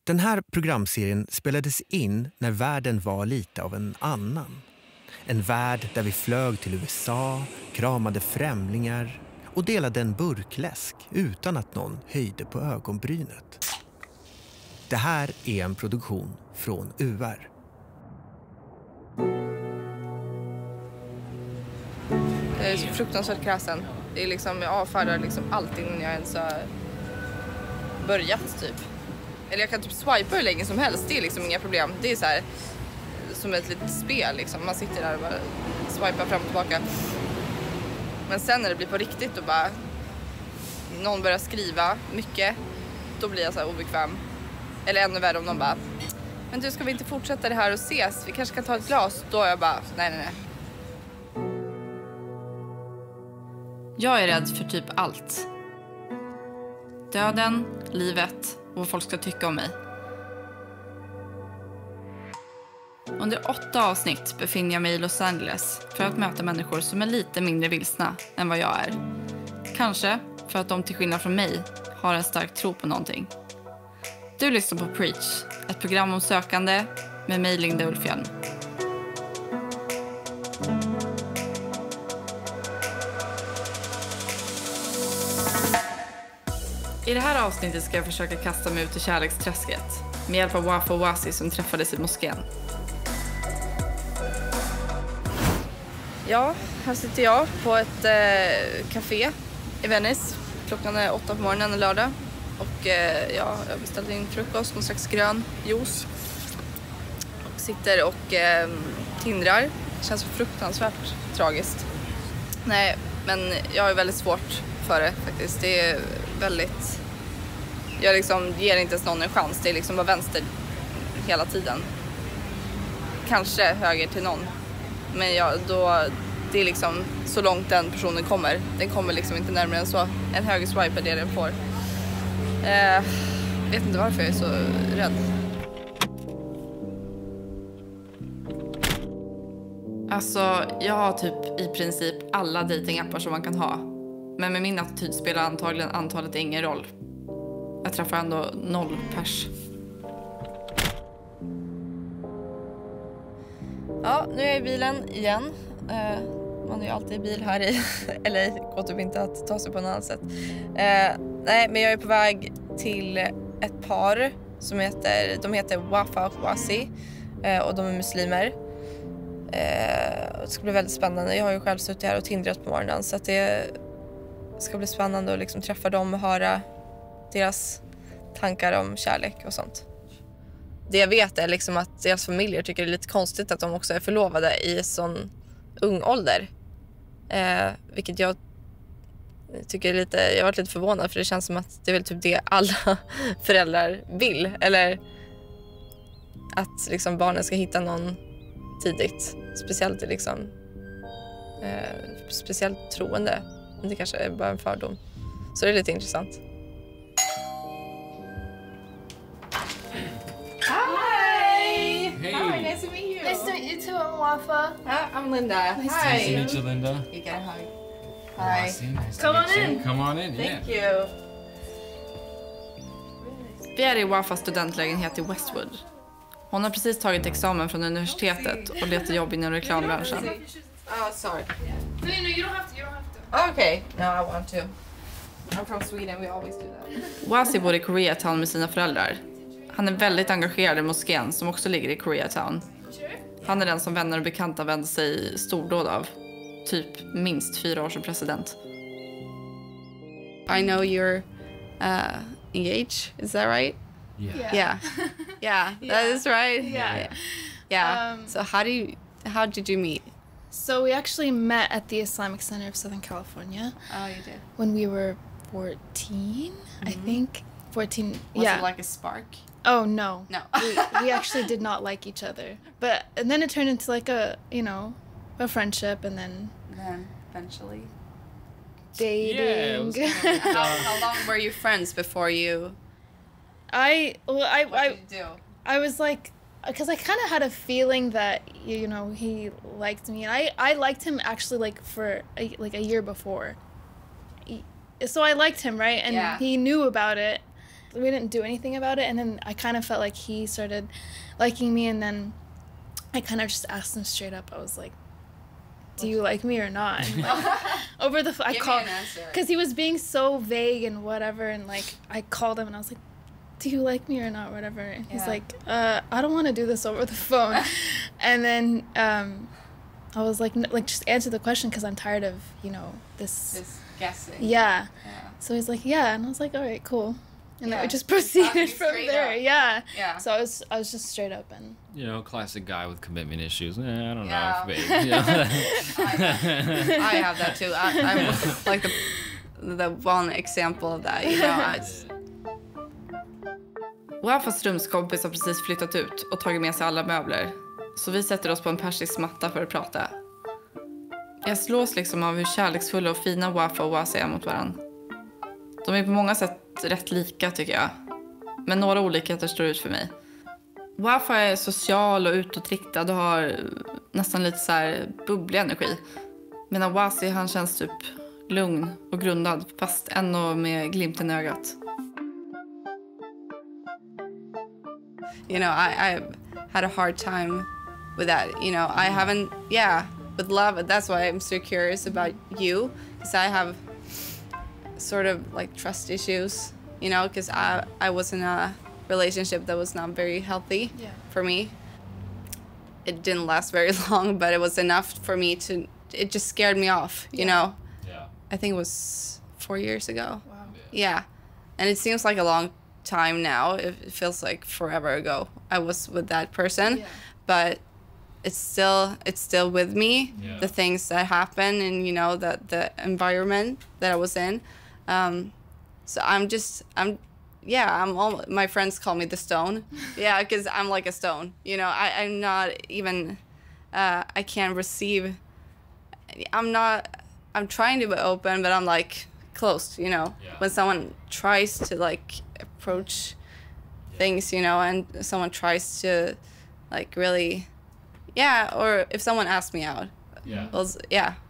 Den här programserien spelades in när världen var lite av en annan. En värld där vi flög till USA, kramade främlingar och delade en burkläsk utan att någon höjde på ögonbrynet. Det här är en produktion från UR. Jag är så fruktansvärt kräsen. Det är liksom, jag avfärdar liksom allt innan jag ens har börjat typ. Eller jag kan typ swipa hur länge som helst, det är liksom inga problem. Det är så här som ett litet spel liksom. Man sitter där och bara swipar fram och tillbaka. Men sen när det blir på riktigt och bara någon börjar skriva mycket, då blir jag så här obekväm. Eller ännu värre om någon bara, men du, ska vi inte fortsätta det här och ses? Vi kanske kan ta ett glas. Då är jag bara, nej. Jag är rädd för typ allt. Döden, livet och vad folk ska tycka om mig. Under 8 avsnitt befinner jag mig i Los Angeles för att möta människor som är lite mindre vilsna än vad jag är. Kanske för att de till skillnad från mig har en stark tro på någonting. Du lyssnar på Preach, ett program om sökande med mig, Linda Ulfjärn. I det här avsnittet ska jag försöka kasta mig ut i kärleksträsket med hjälp av Wafa och Wasi som träffades i moskén. Ja, här sitter jag på ett café i Venice. Klockan är 8 på morgonen en lördag. Och jag har beställt in frukost, någon slags grön juice. Och sitter och tindrar. Det känns fruktansvärt tragiskt. Nej, men jag är väldigt svårt för det faktiskt. Det är väldigt... Jag liksom ger inte ens någon en chans. Det är liksom bara vänster hela tiden. Kanske höger till någon. Men det är liksom så långt den personen kommer. Den kommer liksom inte närmare än så. En höger swipe är det den får. Vet inte varför jag är så rädd. Alltså, jag har typ i princip alla datingappar som man kan ha. Men med min attityd spelar antagligen antalet ingen roll. Jag träffar ändå 0 pers. Ja, nu är jag i bilen igen. Man är ju alltid i bil här i LA. Går typ inte att ta sig på något annat sätt. Nej, men jag är på väg till ett par som heter Wafa och Wasi. Och de är muslimer. Det ska bli väldigt spännande. Jag har ju själv suttit här och tindrat på morgonen. Så att det ska bli spännande att liksom träffa dem och höra deras tankar om kärlek och sånt. Det jag vet är liksom att deras familjer tycker det är lite konstigt att de också är förlovade i sån ung ålder. Vilket jag tycker är lite... Jag har varit lite förvånad för det känns som att det är väl typ det alla föräldrar vill. Eller att liksom barnen ska hitta någon tidigt. Speciellt liksom... speciellt troende. Men det kanske är bara en fördom. Så det är lite intressant. Hi! Hey. Hi, nice to meet you. Nice to meet you too, I'm Wafa. I'm Linda. Nice Hi. Nice to meet you, Linda. You get a hug. Hi. Nice to Come meet on you. in. Come on in, Thank yeah. you. Vi är i Wafas studentlägenhet i Westwood. Hon har precis tagit examen från universitetet och letar jobb inom reklambranschen. Oh, sorry. No, you don't have to. You don't have to. Okay. No, I want to. I'm from Sweden. We always do that. Wasi bor i Koreatown med sina föräldrar. Han är väldigt engagerad i moskén som också ligger i Koreatown. Han är den som vänner och bekanta vänder sig stordåd av. Typ minst 4 år som president. I know you're engaged. Is that right? Yeah. Yeah. That is right. Yeah. So how did you meet? So we actually met at the Islamic Center of Southern California Oh, you did. when we were 14, I think. 14. Was yeah. it like a spark? Oh no. No. we actually did not like each other. And then it turned into like a friendship, and then Then eventually. dating. Yeah, it was How long were you friends before you? What did you do? I was like, because I kind of had a feeling that he liked me, and I liked him actually like for a year before. So I liked him, right? And Yeah. he knew about it. we didn't do anything about it. And then I kind of felt like he started liking me, and then I kind of just asked him straight up. I was like, do you like me or not? And, like, over the phone, I called, because he was being so vague and whatever, and like I called him and I was like, do you like me or not, whatever. And he's like, I don't want to do this over the phone. And then I was like just answer the question, because I'm tired of, you know, this guessing. Yeah. So he's like, yeah, and I was like, all right, cool. And then we just proceeded from there. Yeah. So I was just straight up. And you know, classic guy with commitment issues. I don't Yeah. know, babe. You know? I have that too. I'm like the one example of that, you know. Wafas rumskompis har precis flyttat ut och tagit med sig alla möbler. Så vi sätter oss på en persisk matta för att prata. Jag slås liksom av hur kärleksfulla och fina Wafa och Wasi är mot varandra. De är på många sätt rätt lika, tycker jag. Men några olikheter står ut för mig. Wafa är social och utåtriktad och har nästan lite så här bubblig energi. Medan Wasi, han känns typ lugn och grundad, fast ändå med glimten i ögat. You know, I had a hard time with that. You know, I haven't, with love, that's why I'm so curious about you, because I have sort of like trust issues, you know, because I was in a relationship that was not very healthy for me. It didn't last very long, but it was enough for me to, it just scared me off, you know. Yeah. I think it was 4 years ago. wow. Yeah. And it seems like a long time now. It feels like forever ago I was with that person. But it's still with me. Yeah. The things that happen, and you know, the environment that I was in. So my friends call me the stone. Yeah, because I'm like a stone. You know, I'm not even, I can't receive, I'm trying to be open, but I'm like closed, you know. Yeah. When someone tries to like approach things, you know, and someone tries to like really, or if someone asks me out,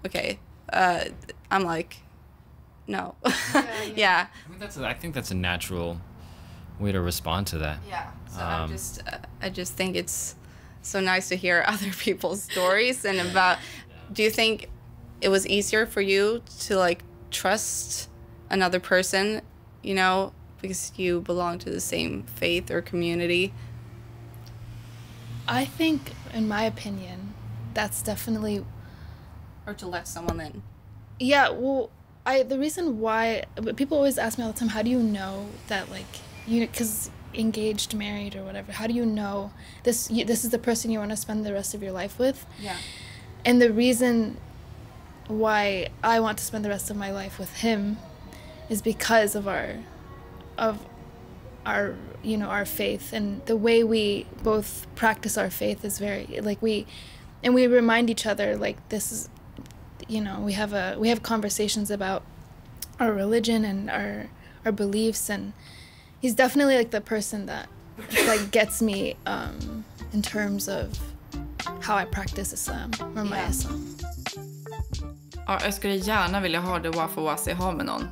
okay, I'm like, no. I think that's a natural way to respond to that. Yeah. So I just think it's so nice to hear other people's stories and about. Do you think it was easier for you to like trust another person, you know, because you belong to the same faith or community? I think, in my opinion, that's definitely. Or to let someone in? Yeah, well, the reason why people always ask me all the time, how do you know that, like, you, because engaged, married, or whatever, how do you know this is the person you want to spend the rest of your life with? Yeah. And the reason why I want to spend the rest of my life with him is because of our you know, our faith, and the way we both practice our faith is very like we remind each other, like, this is, you know, we have conversations about our religion and our beliefs, and he's definitely like the person that like gets me in terms of how I practice Islam or my Islam. Ja, jag skulle gärna vilja ha det Wafa och Wasi ha med någon.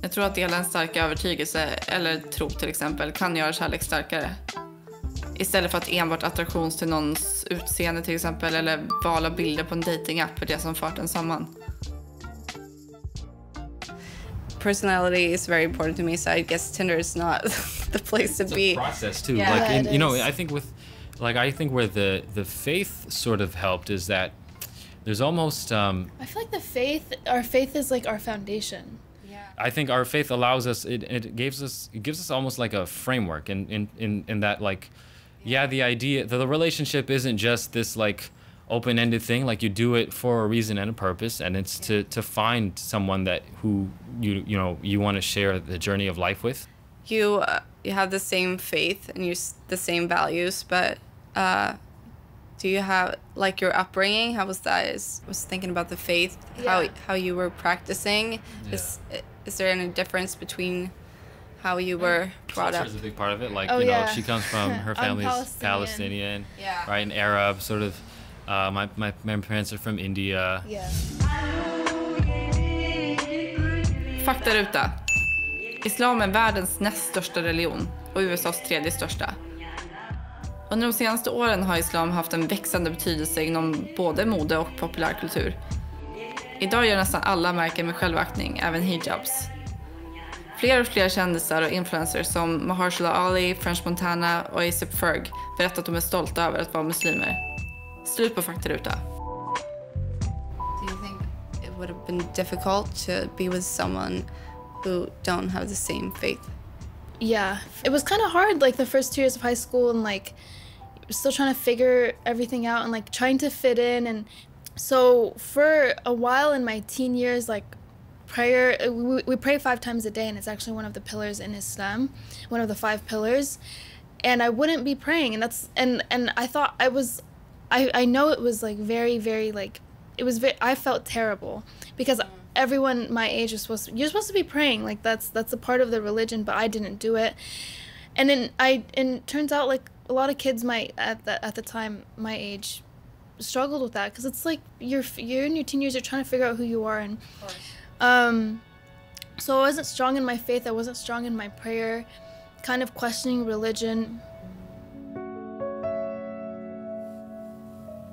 Jag tror att dela en stark övertygelse eller tro till exempel kan göra kärlek starkare. Istället för att enbart attraktions till någons utseende till exempel, eller vala bilder på en datingapp är det som fört en samman. Personality is very important to me, so I guess Tinder is not the place to be. It's a process too. Yeah, like, and, you know, I think where the faith sort of helped is that there's almost. I feel like our faith is like our foundation. I think our faith allows us. It gives us almost like a framework, in that, like, the idea that the relationship isn't just this like open-ended thing. Like, you do it for a reason and a purpose, and it's to find someone who you want to share the journey of life with. You have the same faith and the same values, but do you have like your upbringing? How was that? I was thinking about the faith, how you were practicing. Yeah. Is there any difference between how you were brought up? Culture is a big part of it. Like, she comes from, her I'm family's Palestinian, right, and Arab sort of. My parents are from India. Yeah. Faktaruta. Islam är världens näst största religion och USAs tredje största. Under de senaste åren har islam haft en växande betydelse inom både mode och populärkultur. Idag gör nästan alla märken med självaktning, även hijabs. Fler och fler kändisar och influencers som Mahershala Ali, French Montana och A$AP Ferg berättar att de är stolta över att vara muslimer. Slut på faktaruta. Do you think it would have been difficult to be with someone who don't have the same faith? Yeah, it was kind of hard, like the first 2 years of high school, and like still trying to figure everything out and like trying to fit in. And so for a while in my teen years, like prayer, we pray 5 times a day, and it's actually one of the pillars in Islam, one of the 5 pillars. And I wouldn't be praying, and that's and I thought I know it was like very, very like I felt terrible because everyone my age was you're supposed to be praying, like that's a part of the religion, but I didn't do it. And then it turns out like a lot of kids at the time my age struggled with that, because it's like you're in your teen years, you're trying to figure out who you are. And so I wasn't strong in my faith, I wasn't strong in my prayer, kind of questioning religion.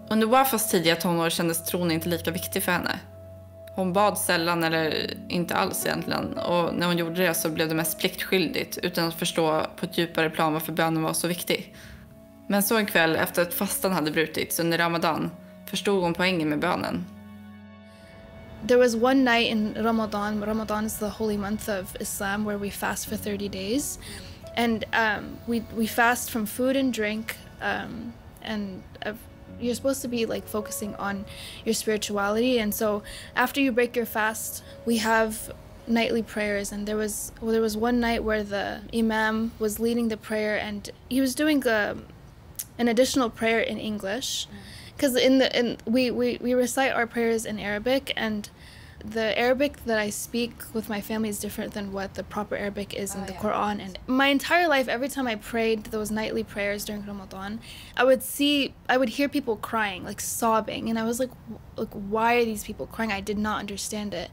Under Wafas tidiga tonår kändes tron inte lika viktig för henne. Hon bad sällan eller inte alls egentligen, och när hon gjorde det så blev det mest pliktskyldigt utan att förstå på ett djupare plan varför bönen var så viktig. Men så en kväll efter att fastan hade brutits under Ramadan förstod hon poängen med bönen. There was one night in Ramadan. Ramadan is the holy month of Islam where we fast for 30 days. And we fast from food and drink, and you're supposed to be like focusing on your spirituality. And so after you break your fast, we have nightly prayers. And there was one night where the imam was leading the prayer, and he was doing an additional prayer in English, because we recite our prayers in Arabic, and the Arabic that I speak with my family is different than what the proper Arabic is in the Quran. And my entire life, every time I prayed those nightly prayers during Ramadan, I would hear people crying, like sobbing, and I was like, why are these people crying? I did not understand it.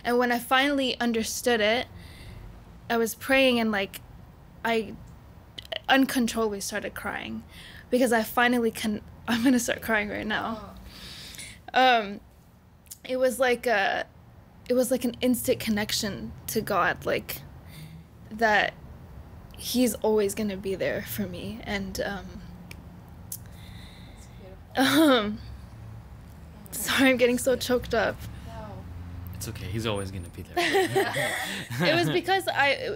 And when I finally understood it, I was praying, and like I uncontrollably started crying, because I finally I'm gonna start crying right now. It was like an instant connection to God, like that he's always gonna be there for me. And sorry, I'm getting so choked up. It's okay, he's always gonna be there. It was because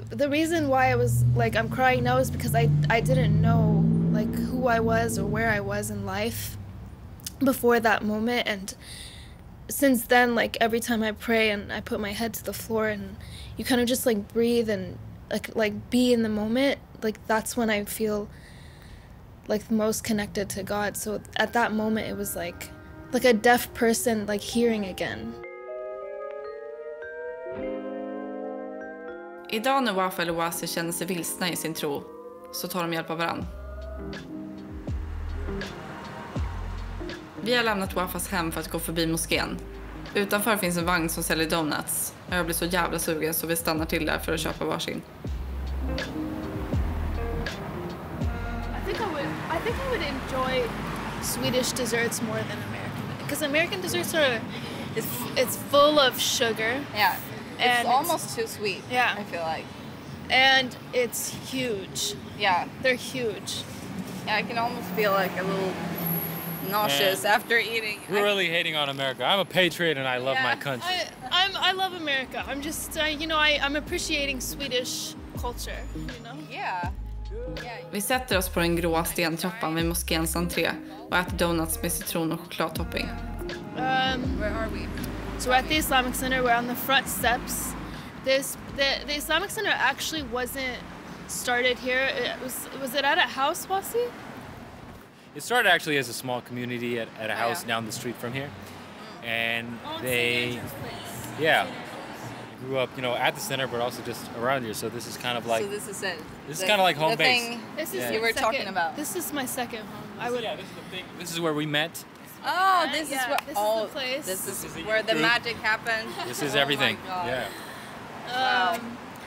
the reason why I was like I'm crying now is because I didn't know like who I was or where I was in life before that moment. And since then, like every time I pray and I put my head to the floor and you kind of just like breathe and like be in the moment, like that's when I feel like the most connected to God. So at that moment it was like a deaf person like hearing again. Idag när Wafa eller Wasi känner sig vilsna i sin tro så tar de hjälp av varann. Vi har lämnat Wafas hem för att gå förbi moskén. Utanför finns en vagn som säljer donuts. Jag blir så jävla sugen så vi stannar till där för att köpa varsin. I think I would enjoy Swedish desserts more than American, because American desserts it's full of sugar. Yeah. It's And almost too sweet. Yeah. I feel like. And it's huge. Yeah. They're huge. Yeah, I can almost feel like a little nauseous after eating. We're really hating on America. I'm a patriot and I love my country. I love America. I'm just I'm appreciating Swedish culture. You know. Yeah. Vi sätter oss på den gråa stentrappan vid moskéns entré och äter donuts med citron och chokladtopping. Where are we? So we're at the Islamic Center. We're on the front steps. The Islamic Center actually wasn't started here. Was it at a house, Wasi? It started actually as a small community at a house down the street from here. And they grew up, at the center, but also just around here. So this is kind of like... So this is it. This is kind of like home base. This is you were talking about. This is my second home. This is the thing. This is where we met. Oh, this is what. This is the place. This is This is where the group. magic happened. This is Oh everything. my God. Yeah. Wow.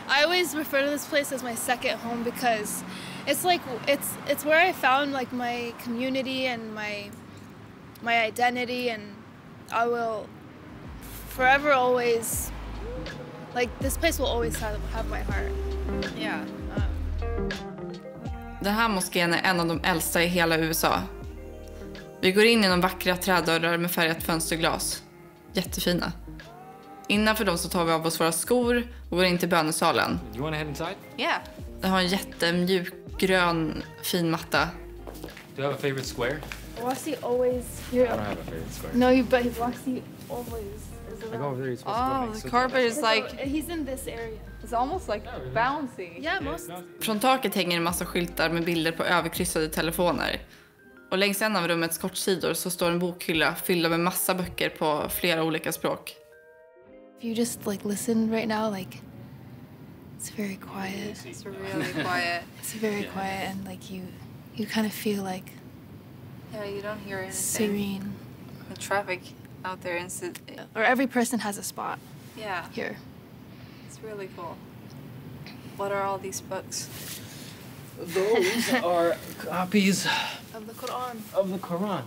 I always refer to this place as my second home because it's like it's where I found like my community and my identity, and I will forever always like this place will always have my heart. Yeah. Den här moskén är en av de äldsta i hela USA. Vi går in genom vackra trädörrar med färgat fönsterglas. Jättefina. Innanför dem så tar vi av oss våra skor och går in till bönesalen. You want to head inside? Yeah. Den har en jättemjuk grön fin matta. Do you have a favorite square? Wasi always I don't have a favorite square. No, but Wasi always is I go around. over there. You're supposed to go Oh, next the to carpet is like, He's in this area. it's almost like bouncy. Yeah, most. Från taket hänger en massa skyltar med bilder på överkryssade telefoner. Och längs en av rummets kortsidor så står en bokhylla fylld med massa böcker på flera olika språk. If you just like listen right now, like it's very quiet. It's really quiet. It's very quiet, and like you kind of feel like Yeah, you don't hear anything. serene. The traffic out there Or every person has a spot yeah, here. it's really cool. What are all these books? Those are copies Of the Quran. of the Quran,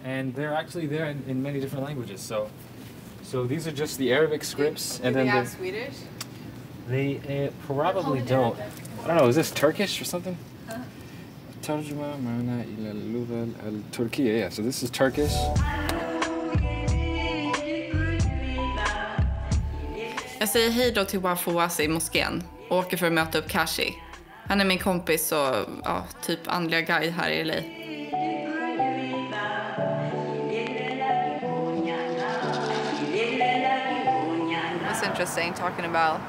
and they're actually there in many different languages. So these are just the Arabic scripts, and Do they then have Swedish? they probably don't. I don't know. Is this Turkish or something? Tarjuma Mana ila Lugal al Turkiya. Yeah. So this is Turkish. Jag säger hej då till Wafa Wasi i moskén och åker för att möta upp Kashi. Han är min kompis och typ andliga guide här i LA. It's interesting talking about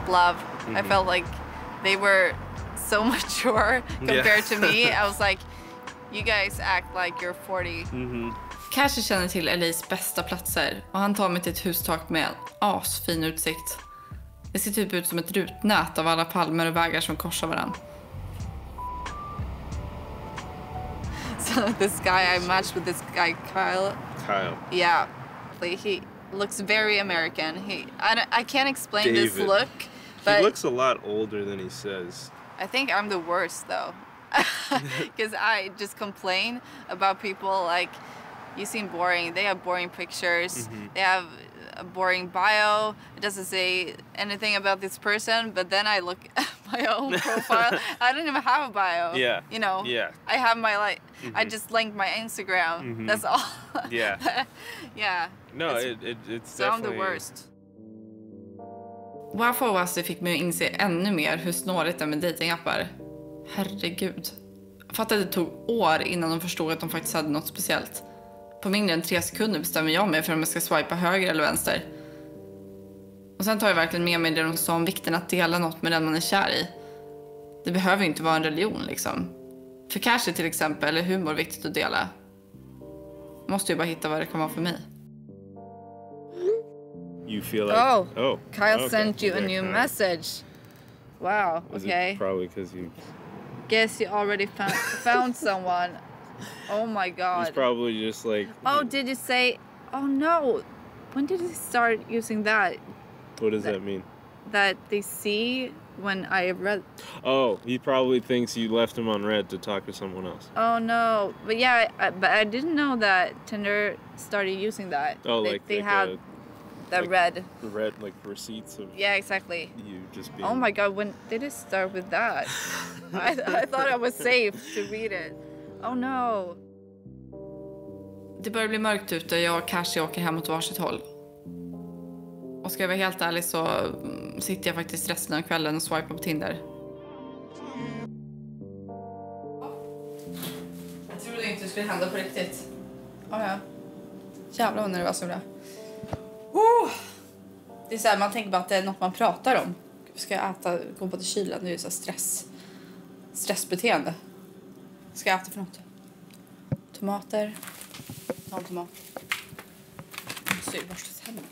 love. I felt like they were so mature compared to me. I was like, you guys act like you're 40. Kashi känner till LAs bästa platser och han tar mig till ett hustak med en asfin utsikt. Det ser typ ut som ett rutnät av alla palmer och vägar som korsar varandra. So this guy, I matched with this guy, Kyle. Yeah, like, he looks very American. I can't explain this David. look, but He looks a lot older than he says. I think I'm the worst though, because I just complain about people like, you seem boring. They have boring pictures. They have a boring bio. It doesn't say anything about this person. But then I look at my own profile. I don't even have a bio. Yeah. You know. Yeah. I have my I just linked my Instagram. That's all. Yeah. Yeah. No, it's So I'm the definitely worst. Wafa Wasi fick mig att inse ännu mer hur snårigt det är med datingappar. Herregud. Fattade att det tog år innan de förstod att de faktiskt hade något speciellt. På mindre än 3 sekunder bestämmer jag mig för om jag ska swipa höger eller vänster. Och sen tar jag verkligen med mig det de sa om vikten att dela något med den man är kär i. Det behöver ju inte vara en religion liksom. För Kashi till exempel är humor viktigt att dela. Jag måste ju bara hitta vad det kan vara för mig. you feel like Kyle okay. sent you a Yeah, new Kyle. message. Wow. Is Okay. it probably because you Guess you already found someone. Oh my god. he's probably just like Oh, did you say? Oh no. When did you start using that? what does that mean? That they see when I read. Oh, he probably thinks you left him on red to talk to someone else. Oh no. But yeah, but I didn't know that Tinder started using that. Oh, they like had the like- red. The red like receipts of Yeah, exactly. you just being Oh my god, when did it start with that? I thought I was safe to read it. Oh no. Det börjar bli mörkt ute och jag och Kashi åker hem åt varsitt håll. Och ska jag vara helt ärlig så sitter jag faktiskt resten av kvällen och swipar på Tinder. Jag trodde inte det skulle hända på riktigt. Ja. Jävlar vad nervös jag blev. Det är så här, man tänker bara att det är något man pratar om. Ska jag äta, gå på till kylen? Det är ju så här stressbeteende. Ska jag äta för något? Tomater. Ta en tomat. Jag måste ju borsta tänderna.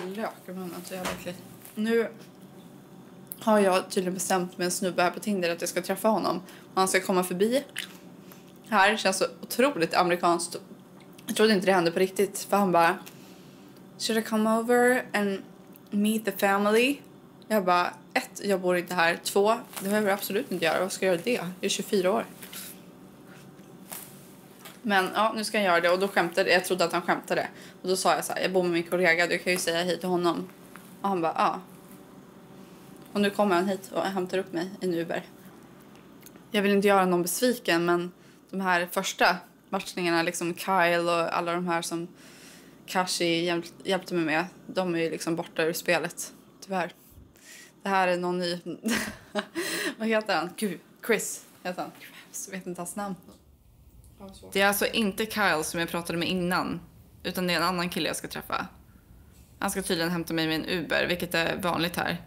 Luktar lök i munnen så jävla äckligt. Nu har jag tydligen bestämt med en snubbe här på Tinder att jag ska träffa honom. Och han ska komma förbi. Här känns så otroligt amerikanskt. Jag trodde inte det hände på riktigt. För han bara, should I come over and meet the family? Jag bara, 1, jag bor inte här. 2, det behöver jag absolut inte göra. Vad ska jag göra det? Jag är 24 år. Men ja, nu ska jag göra det. Och då skämtade jag. trodde att han skämtade. Och då sa jag så här, jag bor med min kollega. Du kan ju säga hej till honom. Och han bara, ja. Och nu kommer han hit och hämtar upp mig i en Uber. Jag vill inte göra någon besviken, men de här första matchningarna, liksom Kyle och alla de här som Kashi hjälpte mig med, de är ju liksom borta ur spelet, tyvärr. Det här är någon ny... Vad heter han? Gud, Chris heter han. Jag vet inte hans namn. Det är alltså inte Kyle som jag pratade med innan, utan det är en annan kille jag ska träffa. Han ska tydligen hämta mig med en Uber, vilket är vanligt här.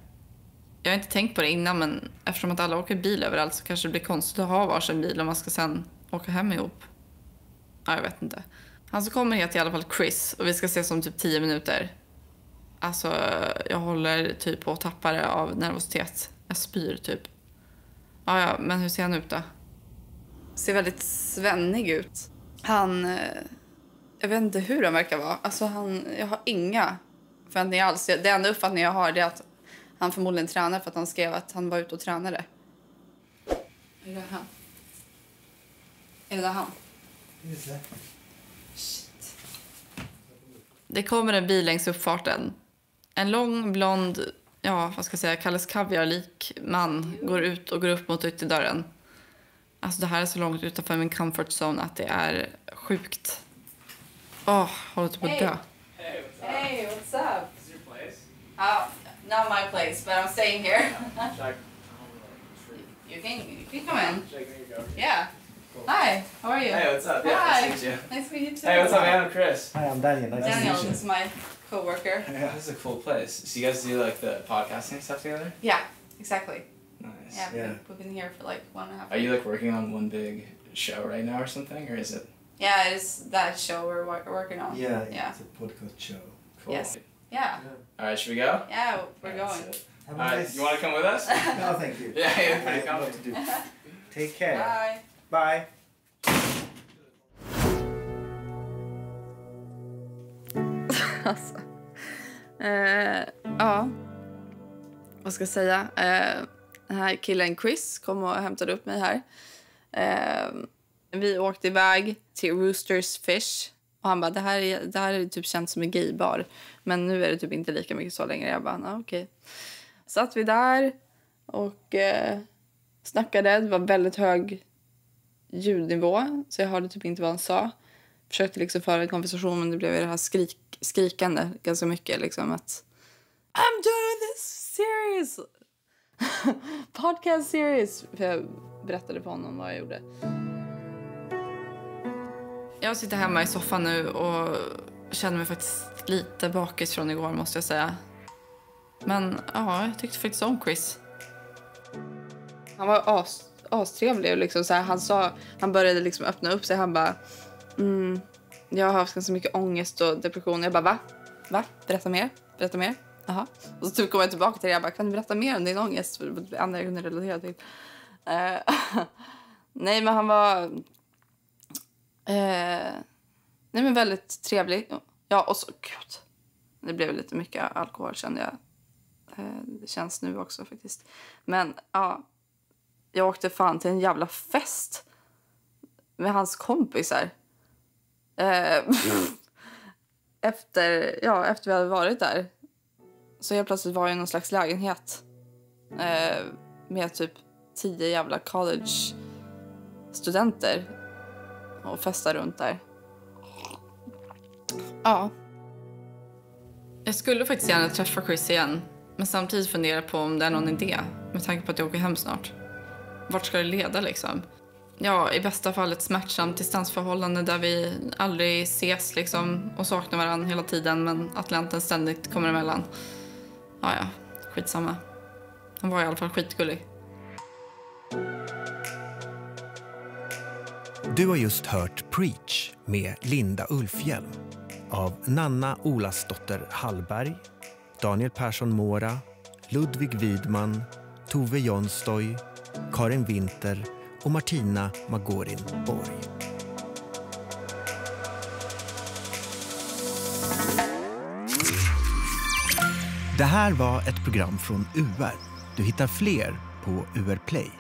Jag har inte tänkt på det innan, men eftersom att alla åker bil överallt så kanske det blir konstigt att ha varsin bil om man ska sen åka hem ihop. Ja, jag vet inte. Han som kommer heter i alla fall Chris och vi ska ses om typ 10 minuter. Alltså, jag håller typ på att tappa det av nervositet. Jag spyr typ. Ja, men hur ser han ut då? Ser väldigt svennig ut. Han... Jag vet inte hur han verkar vara. Alltså jag har inga förväntningar alls. Det enda uppfattning jag har är att han förmodligen tränar för att han skrev att han var ute och tränade. Är det han? Är det han? Shit. Det kommer en bil längs uppfarten. En lång, blond, ja, vad ska jag säga, Kalles Kaviar-lik man går ut och går upp mot ytterdörren. Alltså det här är så långt utanför min comfort zone att det är sjukt. Håller på att dö. Hey, what's up? Is your place? Not my place, but I'm staying here. Should You can come in. I go? Yeah. Cool. Hi, how are you? Hey, what's up? Yeah, Hi. nice to meet you. Nice to meet you too. Hey, what's up, man? I'm Chris. Hi, I'm Daniel. Nice Daniel, to meet this is my co-worker. Yeah, this is a cool place. So you guys do like the podcasting stuff together? Yeah, exactly. Nice. Yeah, we've been here for like 1.5 Are you like working on one big show right now or something, or is it? Yeah, it's that show we're working on. Yeah, Yeah. it's a podcast show. Cool. Yes. Yeah. All right, should we go? Yeah, we're That's going. it. Have All a right, nice... you want to come with us? No, thank you. Yeah, I pretty have a lot to do. Take care. Bye. Bye. Alltså. Ja. Vad ska jag säga? Den här killen Chris kom och hämtade upp mig här. Vi åkte iväg till Roosters Fish. Och han bara, det här är typ känt som en gaybar. Men nu är det typ inte lika mycket så längre. Jag bara, okej. Satt vi där och snackade. Det var väldigt hög ljudnivå. Så jag hörde typ inte vad han sa. Försökte liksom föra en konversation, men det blev det här skrikande ganska mycket. Liksom att I'm doing this series! Podcast series! För jag berättade för honom vad jag gjorde. Jag sitter hemma i soffan nu och känner mig faktiskt lite bakis från igår, måste jag säga. Men ja, jag tyckte faktiskt om Chris. Han var astrevlig. Liksom, så här, han började liksom öppna upp sig. Han bara, jag har haft ganska mycket ångest och depression. Jag bara, va? Berätta mer. Jaha. Och så typ kom jag tillbaka till det. Jag bara, kan du berätta mer om din ångest? För det andra jag kunde relatera till. Nej, men han var... nej, men väldigt trevlig. Ja, och så... Gud. Det blev lite mycket alkohol, kände jag. Det känns nu också faktiskt. Men ja... Jag åkte fan till en jävla fest. Med hans kompisar. Efter vi hade varit där. Så helt plötsligt var jag i någon slags lägenhet. Med typ 10 jävla college-studenter. Och festade runt där. Ja. Jag skulle faktiskt gärna träffa Chris igen. Men samtidigt fundera på om det är någon idé. Med tanke på att jag åker hem snart. Vart ska det leda liksom? Ja, i bästa fall ett smärtsamt distansförhållande där vi aldrig ses liksom och saknar varandra hela tiden, men Atlanten ständigt kommer emellan. Ja, skitsamma. Han var i alla fall skitgullig. Du har just hört Preach med Linda Ulfhjelm av Nanna Olasdotter Hallberg, Daniel Persson Mora, Ludvig Widman, Tove Jonstoy, Karin Winter och Martina Magorin Borg. Det här var ett program från UR. Du hittar fler på UR Play.